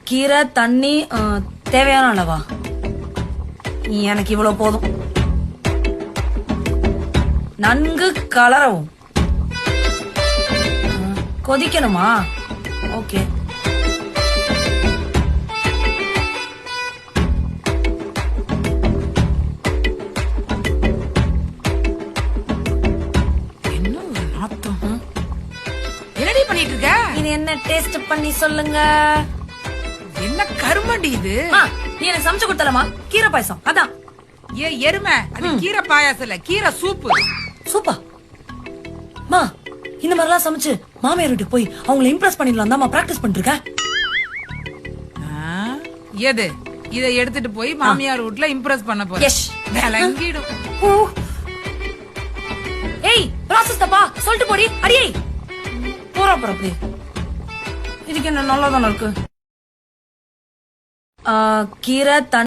கீரை தண்ணி தேவையான அளவா? எனக்கு இவ்வளவு போதும். நன்கு கலரவும். கொதிக்கணுமா? ஓகே. என்னடி பண்ணிட்டு இருக்க? இது என்ன டேஸ்ட் பண்ணி சொல்லுங்க. என்ன கருமடி இது? நீ எனக்கு சமைச்சு கொடுத்தலமா? கீரை பாயசம் அதான். ஏ எருமை, அது கீரை பாயாசம் இல்ல, கீரை சூப்பு. சூப்பா மா, இந்த மாதிரிலாம் சமைச்சு மாமியார் வீட்டுக்கு போய் அவங்கள இம்ப்ரெஸ் பண்ணிடலாம் தான் பிராக்டிஸ் பண்ணிட்டு இருக்கேன். எது இதை எடுத்துட்டு போய் மாமியார் வீட்ல இம்ப்ரெஸ் பண்ண போற? எஸ். விளங்கிடும். ஏய் ப்ராசஸ் தப்பா சொல்லிட்டு போடி. அடியே போறா போறப்படி. இதுக்கு என்ன நல்லா தானே இருக்கு. கீரை